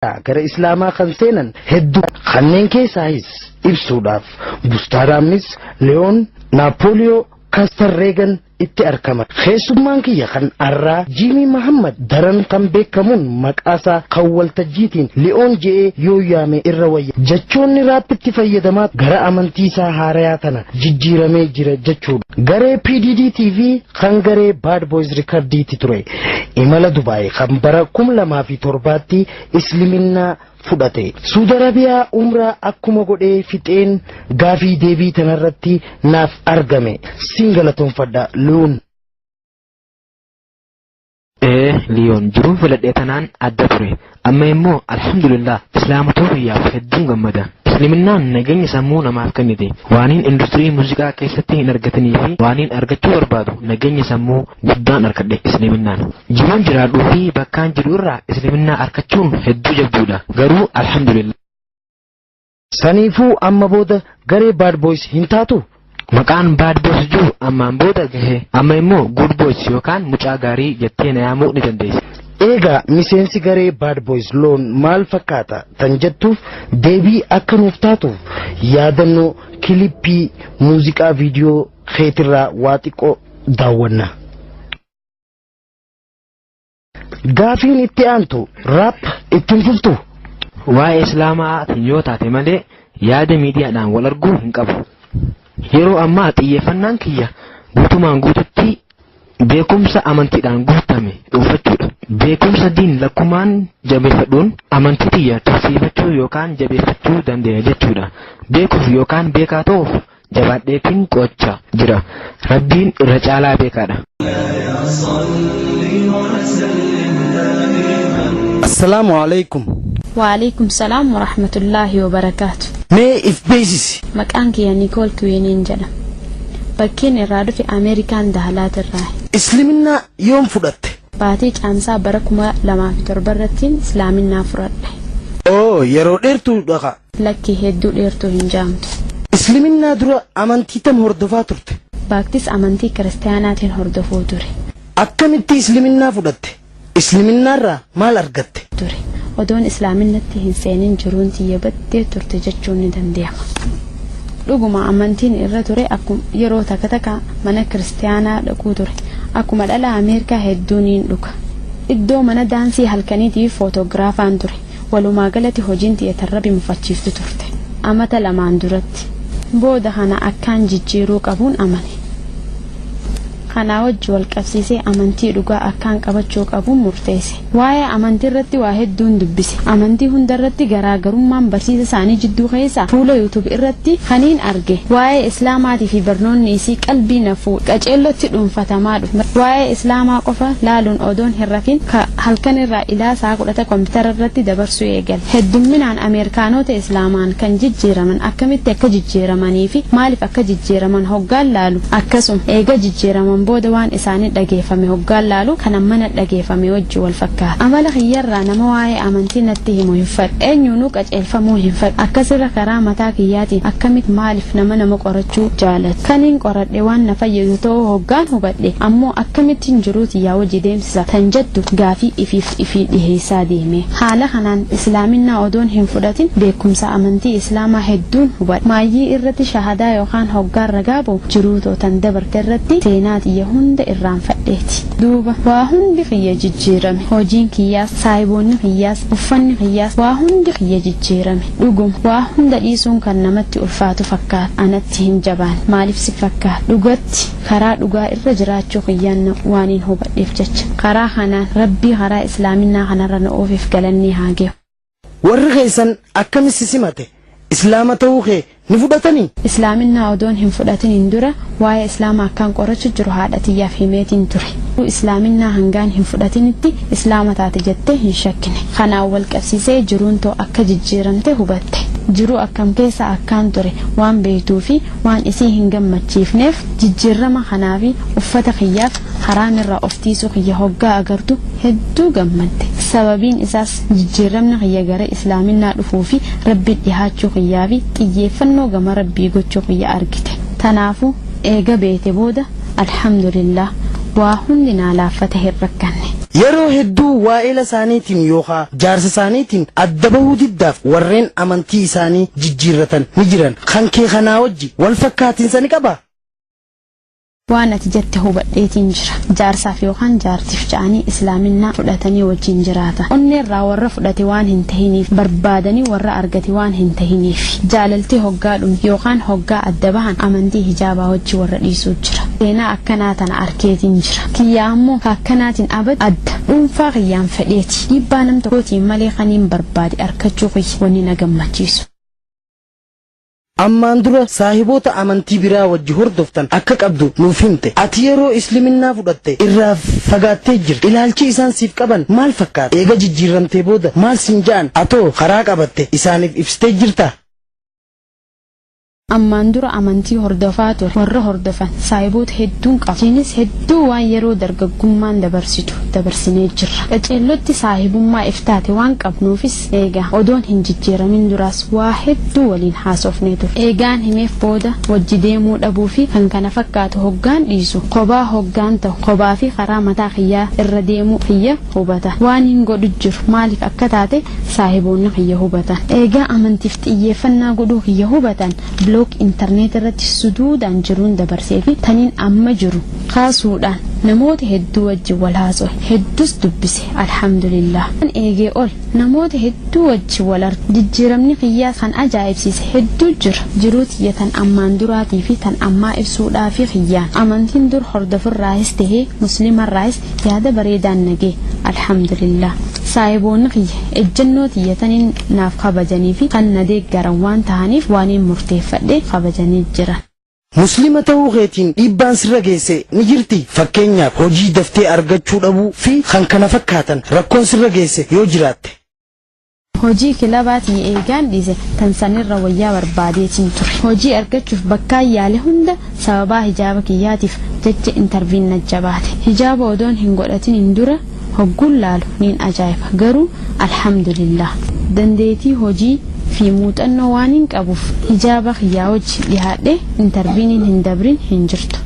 gara islaamaa kan seenan hedduu kanneen keessaayis ibsuudhaaf Bustaaraamis Leon Napooliyoo Kastar Reegan itti argama. Keessummaan kiyya kan arraa Jimmy Muhammad daran kan beekamuun maqaasaa kan waltajjiitiin Leon jedhee yoo yaame irra wayya. Jechoonni raappitti fayyadamaa gara amantiisaa haarayaa tana jijjiiramee jira jechuudha. Garee PDD TV kan garee Bad Boys Recordiiti ture. Imala Dubaay kan bara 2007tti Islaaminaa fudhate. Saudi Arabiyaa umraa akkuma godhee fixeen gaafii deebii tanarratti naaf argame. Singalatoonfadha Leon. Leon jiruun filadhee tanaan adda ture. Amma immoo alhamdulillah islaamota biyyaaf hedduun gammada. Islaaminaan nageenya sammuu namaaf kennite. Waaniin industirii muuziqaa keessatti hin argatanii fi waaniin argachuu barbaadu nageenya sammuu guddaan argadhe Islaaminaan. Jiruun jiraadhuu fi bakkaan jiru irraa Islaaminaa argachuun hedduu jabduudha. Garuu alhamdulillah. Saniifuu amma booda garee Bad Boys hin taatu. Maqaan Bad Boys jiru ammaan booda gahe. Amma immoo Good Boys yookaan mucaa gaarii jettee na yaamuu ni dandeessi. Egaa miseensi garee Bad Boys loon maal fakkaata tan jettuuf deebii akka nuuf taatuuf yaadannoo kilippii muuziqaa viidiyoo keetirraa waa xiqqoo daawwanna. Gaafiin itti aantu raap ittiin fuftu. Waa'ee islaamaa yoo taate malee yaada miidiyaadhaan wal arguu hin qabu. Yeroo ammaa xiyyeeffannaan kiyya guutumaan guututti beekumsa amantiidhaan guutame dhuunfachuudha. Beekumsa diin lakkumaan jabeeffadhuun amantii kiyya tursiifachuu yookaan jabeeffachuu dandeenya jechuudha. Beekuuf yookaan beekaa ta'uuf jabaadheetiin qo'achaa jira. Rabbiin irra caalaa beekaadha. Assalaamu alaykum. Wa alaykum salaam wa rahmatullahi wa barakaatu. Mee if beeksisi. Maqaan kiyya Nicole Queenin jedhama. Bakkeen irraa dhufe Ameerikaan Daalaat irraa. Islaaminaa yoom fudhatte? Baatii caamsaa bara 2007 irratti Islaaminaa fudhadhe. Yeroo dheertuu dhaqa. Lakkii hedduu dheertuu hin jaamtu. Islaaminaa dura amantii tam hordofaa turte? Baaktis amantii kiristaanaatiin hordofuu ture. Akkamitti Islaaminaa fudhatte? Islaaminaarraa maal argatte? Ture. Odoon Islaaminatti hin seenin jiruun tiyya baddee turte jechuun ni danda'ama. Dhuguma amantiin irra ture akkuma yeroo takka mana kiristaanaa dhaquu ture. Akkuma dhala Ameerikaa hedduun hin dhuga. Iddoo mana daansii halkaniitiif footogiraafaan ture. Walumaa galatti hojiin tiyatarra mufachiiftu turte. Amata lamaan duratti. Booda kana akkaan jijjiiruu qabuun amane. Kana wajji wal qabsiisee amantii dhugaa akkaan qabachuu qabuun murteesse. Waa'ee amantii irratti waa hedduun dubbise. Amantii hundarratti garaagarummaan barsiisa isaanii jidduu keessa fuula YouTube irratti kaniin arge. Waa'ee Islaamaatii fi barnoonni isii qalbii nafuu qaceellotti dhuunfatamaa dhufe. Waa'ee Islaamaa qofa laaluun odoon hin rafin halkan irraa ilaa saa 10 kompiitara irratti dabarsuu eegale. Heddumminaan Ameerikaanota Islaamaan kan jijjiiraman akkamitti akka jijjiiramanii fi maaliif akka jijjiiraman hoggaan laalu akkasuma eega jijjiiraman booda waan isaanii dhageeffame hoggaan laalu kan mana dhageeffame wajji wal fakkaata. Amala kiyyarraa nama waa'ee amantii natti himu hin fedhu. Eenyuunuu qaceelfamuu hin fedhu. Akkasirra karaa mataa kiyyaatiin akkamitti maaliif nama qorachuu jaalatu. Kaniin qoradhe waan na fayyadu ta'uu hoggaan hubadhe ammoo akkamittiin jiruuti yaa wajji deemsisa tan jettu gaafii ifii dhiheessaa deeme. Haala kanaan Islaaminaa odoon hin fudhatin beekumsa amantii Islaamaa hedduun hubadhe. Maayyii irratti shahadaa yookaan hoggaan ragaa ba'u jiruutoo tan dabarte irratti seenaati hunda irraan fadheeti. Duuba waa hundi kiyya jijjiirame. Hojiin kiyyaas, saayiboonni kiyyaas, uffanni kiyyaas waa hundi kiyya jijjiirame. Dhuguma waa hunda dhiisuun kan namatti ulfaatu fakkaata. Anatti hin jabaan. Maaliif si fakkaata? Dhugatti karaa dhugaa irra jiraachuu kiyyaan waan hin hubadheef jecha. Karaa kanaan Rabbii karaa Islaaminaa kanarra na oofiif galanni haa gahu. Warri keessan akkamitti simate? Islaama ta'uu kee ni fudhatanii? Islaaminaa odoon hin fudhatin dura waa'ee Islaamaa akkaan qorachu jiru haadha tiyyaaf himeetiin ture. Islaaminaa hangaan hin fudhatinitti Islaama taate jettee hin shakkine. Kanaan wal qabsiisee jiruun too akka jijjiiramte hubatte. Jiruu akkam keessa akkaan ture waan beektuu fi waan isii hin gammachiifneef jijjiirama kanaa fi uffata kiyyaaf haraamirraa of tiisuu kiyya hoggaa agartu hedduu gammadde. Sababiin isaas jijjiiramni kiyya gara Islaaminaa dhufuu fi Rabbi dhihaachuu kiyyaa fi xiyyeeffannoo gama Rabbii gochuu kiyya argite. Tanaafuu eega beete booda alhamdulillah waa hundi naa laaffate hin rakkanne. yeroo hedduu waa'ee isaaniitiin yookaan jaarsa isaaniitiin adda bahuu diddaaf warreen amantii isaanii jijjiirratan ni jiran kan kee kanaa wajji wal fakkaatiinsa ni qaba. waan ati jette hubadheetiin jira jaarsaaf yookaan jaartiif ja'anii islaaminaa fudhatanii wajjin jiraata onneerraa warra fudhate waan hin tahiniif barbaadanii warra argate waan hin tahiniif jaalaltii hoggaadhum yookaan hoggaa adda bahan amantii hijaabaa wajji warra dhiisuu jira seenaa akkanaa tana arkeetiin jira kiyyaa ammoo akkanaatiin abad adda dhuunfaa kiyyaan fedheeti dhiibbaa nam tokkootiin malee kaniin barbaade arkachuu kiyya wanni na gammachiisu. ammaan dura saahiboota amantii biraa wajji hordoftan akka qabdu nuuf himte ati yeroo islaaminaa fudhatte irraa fagaattee jirta ilaalchi isaan siif qaban maal fakkaata eega jijjiiramtee booda maal siin ja'an atoo karaa qabatte isaaniif ibsitee jirta. ammaan dura amantii hordofaa ture warra hordofan saahiboota hedduun qaba jinis hedduu waan yeroo dargaggummaan dabarsitu dabarsinee jirra qaceellotti saahibummaa iftaate waan qabnuufis eegaa odoon hin jijjiiramin duraas waa hedduu waliin haasofnee ture eegaan himeef booda wajji deemuu dhabuu fi kan kana fakkaatu hoggaan dhiisu kophaa hoggaan ta'u kophaa fi karaa mataa kiyyaa irra deemuu kiyya hubata waan hin godhu jiru maaliif akka taate saahiboonni kiyya hubatan eegaa amantiif xiyyeeffannaa godhuu kiyya hubatan internet irratti suduudhaan jiruun dabarsee fi taniin amma jiru kaasuudhaan namoota hedduu wajji wal haasoo hedduus dubbise alhamdulillah kan eegee ol namoota hedduu wajji wal arge jijjiiramni kiyyaa kan ajaa'ibsiise hedduu jira jiruut tan ammaan duraatii fi tan ammaa ibsuudhaa fi kiyyaan amantiin dur hordofirraayis tahee muslimarraayis yaada bareedaan nagee alhamdulillah saahiboonni kiyya ejjennoo tiyyataniin naaf kabajanii fi kan na deeggaran waan ta'aniif waaniin murteeffadhe kabajanii jira. muslima ta'uu keetiin dhiibbaan sirra geesse ni jirti fakkeenyaaf hojii daftee argachuu dhabuu fi kan kana fakkaatan rakkoon sirra geesse yoo jiraatte. hojii kilabaatii eegaan dhiise tan sanirra wayyaa barbaadeetiin ture hojii argachuuf bakkaa yaale hunda sababaa hijaaba kiyyaatiif jecha intarviin najjabaate hijaaba odoon hin godhatin hin dura hogguun laalu niin ajaa'iba garuu alhamdulillah dandeetii hojii fi muuxannoo waan hin qabuuf hijaaba kiyyaa wajji dhihaadhe intarviiniin hin dabrin hin jirtu.